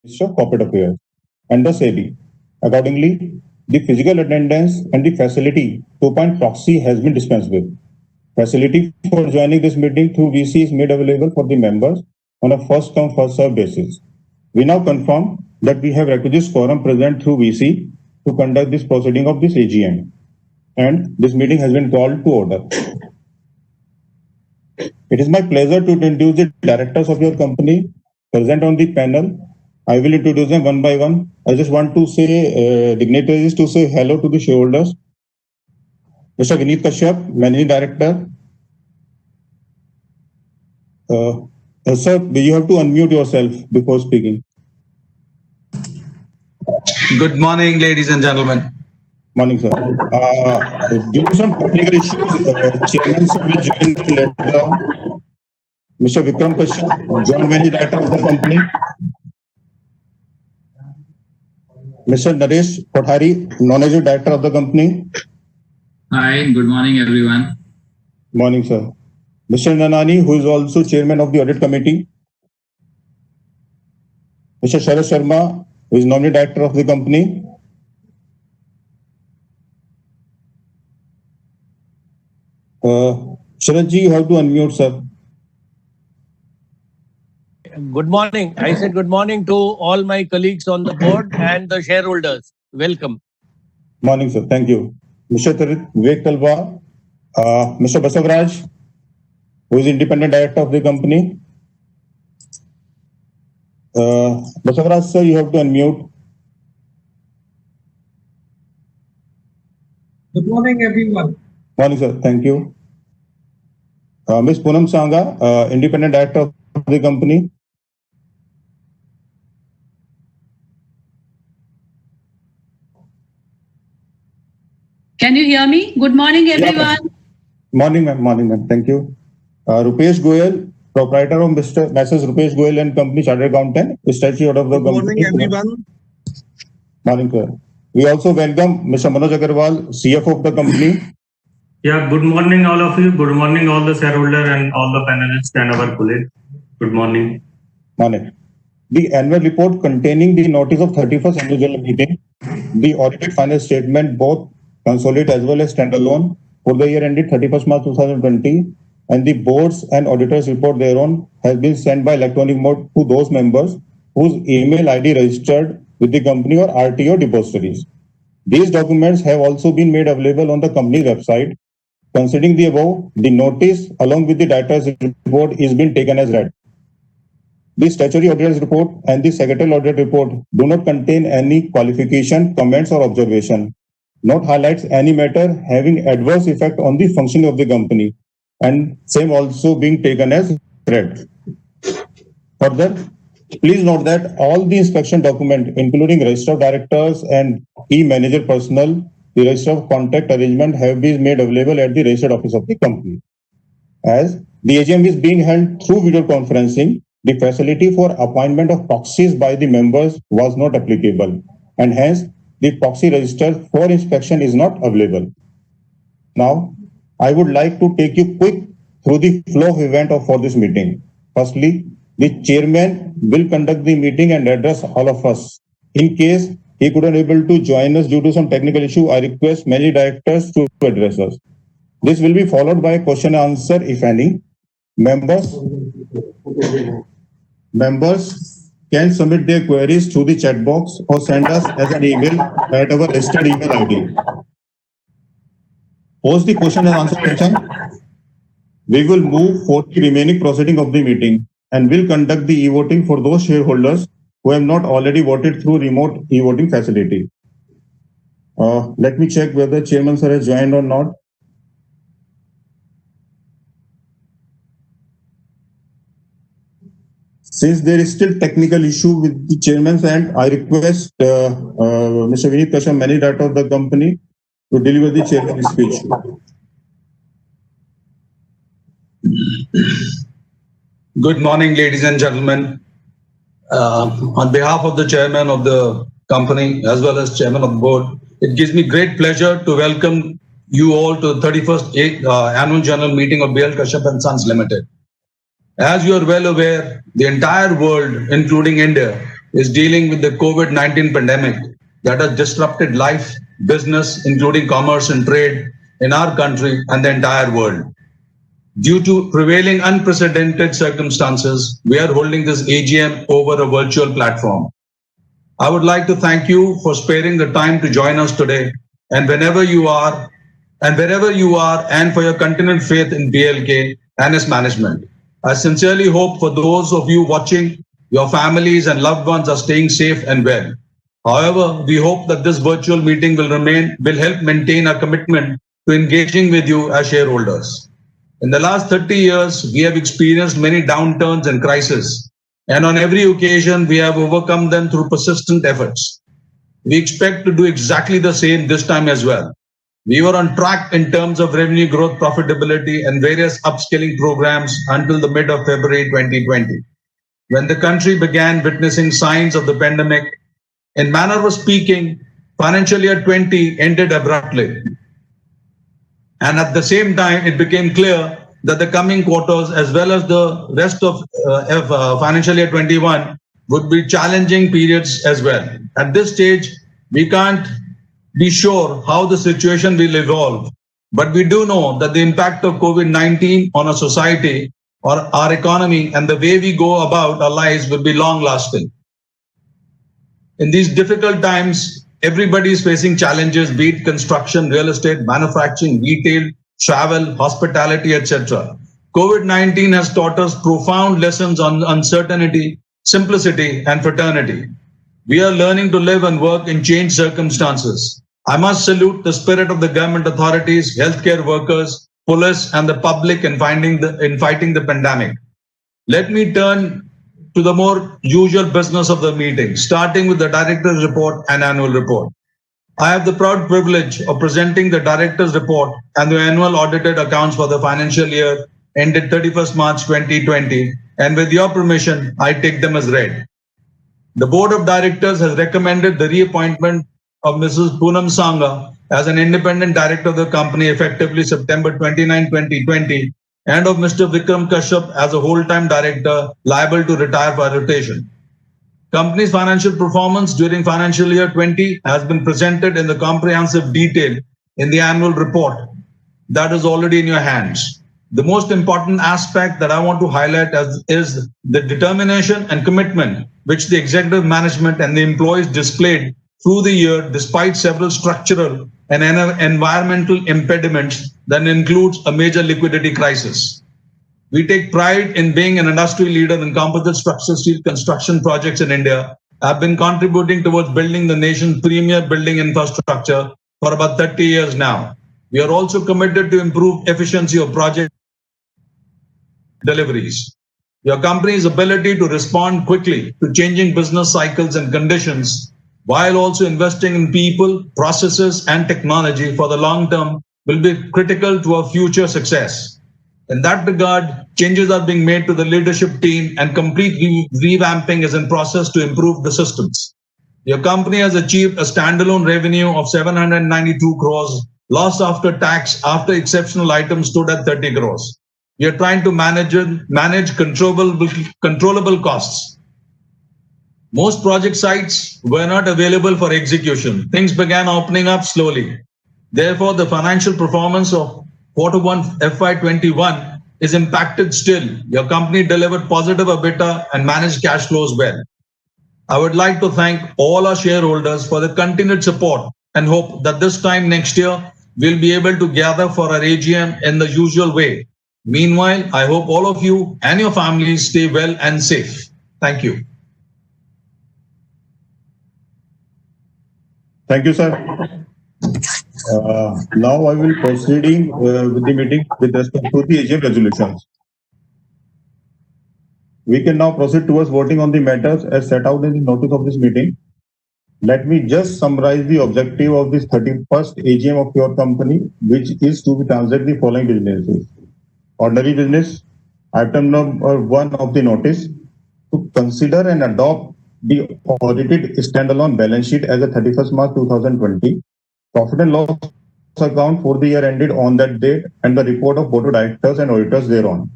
Ministry of Corporate Affairs and the SEBI. Accordingly, the physical attendance and the facility to appoint proxy has been dispensed with. Facility for joining this meeting through VC is made available for the members on a first come first served basis. We now confirm that we have requisite quorum present through VC to conduct this proceeding of this AGM, and this meeting has been called to order. It is my pleasure to introduce the directors of your company present on the panel. I will introduce them one by one. I just want to say dignitaries to say hello to the shareholders. Mr. Vineet Kashyap, Managing Director. Sir, you have to unmute yourself before speaking. Good morning, ladies and gentlemen. Morning, sir. Due to some technical issues, Chairman sir will join later on. Mr. Vikram Kashyap, Joint Managing Director of the company. Mr. Naresh Kothari, Non-Executive Director of the company. Hi, good morning, everyone. Morning, sir. Mr. Nanani, who is also Chairman of the Audit Committee. Mr. Sharad Sharma, who is Nominee Director of the company. Sharadji, you have to unmute, sir. Good morning. I said good morning to all my colleagues on the board and the shareholders. Welcome. Morning, sir. Thank you. Mr. Vivek Talwar, Mr. Basavaraj, who is Independent Director of the company. Basavaraj, sir, you have to unmute. Good morning, everyone. Morning, sir. Thank you. Ms. Poonam Sangha, Independent Director of the company. Can you hear me? Good morning, everyone. Yeah, morning, ma'am. Morning, ma'am. Thank you. Rupesh Goyal, proprietor of Mr. Messrs. Rupesh Goyal and Company, Chartered Accountant, Statute of the company. Good morning, everyone. Morning, sir. We also welcome Mr. Manoj Agarwal, CFO of the company. Yeah, good morning, all of you. Good morning, all the shareholder and all the panelists and our colleagues. Good morning. Morning. The annual report containing the notice of 31st annual general meeting, the audited final statement, both consolidated as well as standalone, for the year ended 31st March 2020, and the boards and auditors report thereon has been sent by electronic mode to those members whose email ID registered with the company or RTO depositories. These documents have also been made available on the company website. Considering the above, the notice along with the director's report is being taken as read. The statutory auditor's report and the secretarial audit report do not contain any qualification, comments or observation. Note highlights any matter having adverse effect on the functioning of the company, and same also being taken as read. Further, please note that all the inspection document, including register of directors and key manager personnel, the register of contact arrangement, have been made available at the registered office of the company. As the AGM is being held through video conferencing, the facility for appointment of proxies by the members was not applicable, and hence the proxy register for inspection is not available. Now, I would like to take you quick through the flow of event for this meeting. Firstly, the chairman will conduct the meeting and address all of us. In case he couldn't able to join us due to some technical issue, I request many directors to address us. This will be followed by a question and answer, if any. Members can submit their queries through the chat box or send us as an email at our registered email ID. Post the question and answer session, we will move for the remaining proceeding of the meeting and will conduct the e-voting for those shareholders who have not already voted through remote e-voting facility. Let me check whether Chairman sir has joined or not. Since there is still technical issue with the chairman's end, I request Mr. Vineet Kashyap, Managing Director of the company, to deliver the chairman's speech. Good morning, ladies and gentlemen. On behalf of the chairman of the company, as well as chairman of the board, it gives me great pleasure to welcome you all to the 31st annual general meeting of BL Kashyap and Sons Limited. As you are well aware, the entire world, including India, is dealing with the COVID-19 pandemic that has disrupted life, business, including commerce and trade in our country and the entire world. Due to prevailing unprecedented circumstances, we are holding this AGM over a virtual platform. I would like to thank you for sparing the time to join us today and wherever you are, and for your continued faith in BLK and its management. I sincerely hope for those of you watching, your families and loved ones are staying safe and well. However, we hope that this virtual meeting will help maintain our commitment to engaging with you as shareholders. In the last 30 years, we have experienced many downturns and crises, and on every occasion, we have overcome them through persistent efforts. We expect to do exactly the same this time as well. We were on track in terms of revenue growth, profitability, and various upskilling programs until the mid of February 2020, when the country began witnessing signs of the pandemic. In manner of speaking, financial year 20 ended abruptly. And at the same time, it became clear that the coming quarters, as well as the rest of financial year 21, would be challenging periods as well. At this stage, we can't be sure how the situation will evolve, but we do know that the impact of COVID-19 on our society or our economy and the way we go about our lives will be long lasting. In these difficult times, everybody is facing challenges, be it construction, real estate, manufacturing, retail, travel, hospitality, etc. COVID-19 has taught us profound lessons on uncertainty, simplicity, and fraternity. We are learning to live and work in changed circumstances. I must salute the spirit of the government authorities, healthcare workers, police, and the public in fighting the pandemic. Let me turn to the more usual business of the meeting, starting with the director's report and annual report. I have the proud privilege of presenting the director's report and the annual audited accounts for the financial year ended 31st March 2020, and with your permission, I take them as read. The Board of Directors has recommended the reappointment of Mrs. Poonam Sangha as an independent director of the company effectively September 29, 2020, and of Mr. Vikram Kashyap as a whole-time director liable to retire by rotation. Company's financial performance during financial year 20 has been presented in the comprehensive detail in the annual report that is already in your hands. The most important aspect that I want to highlight is the determination and commitment which the executive management and the employees displayed through the year despite several structural and environmental impediments that includes a major liquidity crisis. We take pride in being an industry leader in composite structural steel construction projects in India. I've been contributing towards building the nation's premier building infrastructure for about 30 years now. We are also committed to improve efficiency of project deliveries. Your company's ability to respond quickly to changing business cycles and conditions while also investing in people, processes, and technology for the long term will be critical to our future success. In that regard, changes are being made to the leadership team and complete revamping is in process to improve the systems. Your company has achieved a standalone revenue of 792 crores. Loss after tax after exceptional items stood at 30 crores. We are trying to manage controllable costs. Most project sites were not available for execution. Things began opening up slowly. Therefore, the financial performance of Q1 FY21 is impacted still. Your company delivered positive EBITDA and managed cash flows well. I would like to thank all our shareholders for the continued support and hope that this time next year, we'll be able to gather for our AGM in the usual way. Meanwhile, I hope all of you and your families stay well and safe. Thank you. Thank you, sir. Now I will proceeding with the meeting with respect to the AGM resolutions. We can now proceed towards voting on the matters as set out in the notice of this meeting. Let me just summarize the objective of this 31st AGM of your company, which is to transact the following businesses. Ordinary business, item number 1 of the notice, to consider and adopt the audited standalone balance sheet as of 31st March 2020, profit and loss account for the year ended on that date, and the report of board of directors and auditors thereon.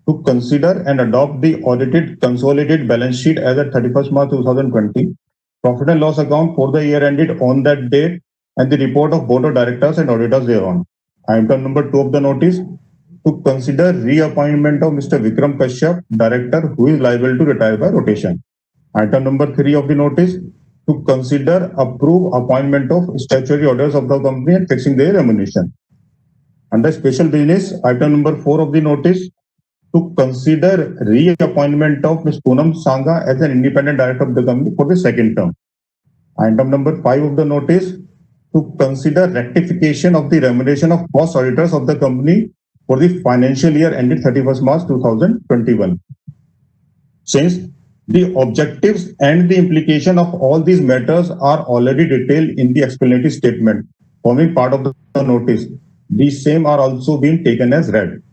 to consider and adopt the audited consolidated balance sheet as at 31st March 2020, profit and loss account for the year ended on that date, and the report of board of directors and auditors thereon. Item number 2 of the notice, to consider reappointment of Mr. Vikram Kashyap, director, who is liable to retire by rotation. Item number 3 of the notice, to consider approve appointment of statutory auditors of the company and fixing their remuneration. Under special business, item number 4 of the notice, to consider reappointment of Ms. Poonam Sangha as an independent director of the company for the second term. Item number 5 of the notice, to consider rectification of the remuneration of cost auditors of the company for the financial year ended 31st March 2021. Since the objectives and the implication of all these matters are already detailed in the explanatory statement forming part of the notice, these same are also being taken as read.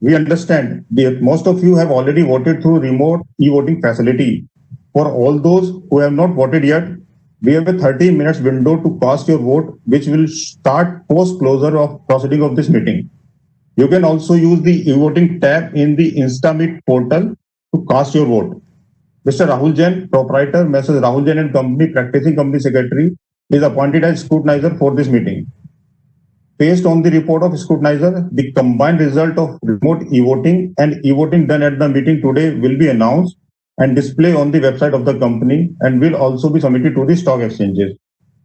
We understand that most of you have already voted through remote e-voting facility. For all those who have not voted yet, we have a 30 minutes window to cast your vote, which will start post closure of proceeding of this meeting. You can also use the e-voting tab in the InstaMeet portal to cast your vote. Mr. Rahul Jain, proprietor, Mrs. Rahul Jain and Company, practicing company secretary, is appointed as scrutinizer for this meeting. Based on the report of scrutinizer, the combined result of remote e-voting and e-voting done at the meeting today will be announced and displayed on the website of the company and will also be submitted to the stock exchanges.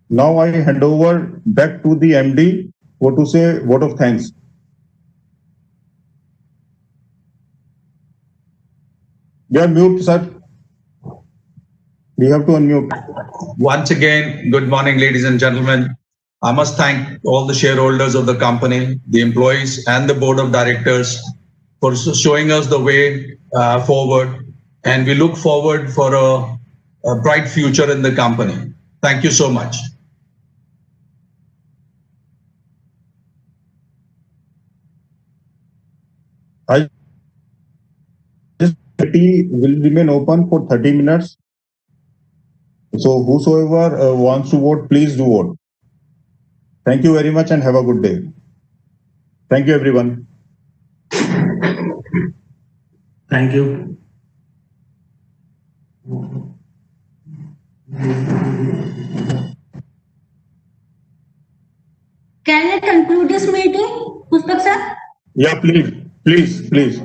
Now I hand over back to the MD for to say vote of thanks. You are mute, sir. We have to unmute. Once again, good morning, ladies and gentlemen. I must thank all the shareholders of the company, the employees and the board of directors for showing us the way forward. And we look forward for a bright future in the company. Thank you so much. This committee will remain open for 30 minutes. So whosoever wants to vote, please do vote. Thank you very much and have a good day. Thank you, everyone. Thank you. Can I conclude this meeting, Pustak sir? Yeah, please.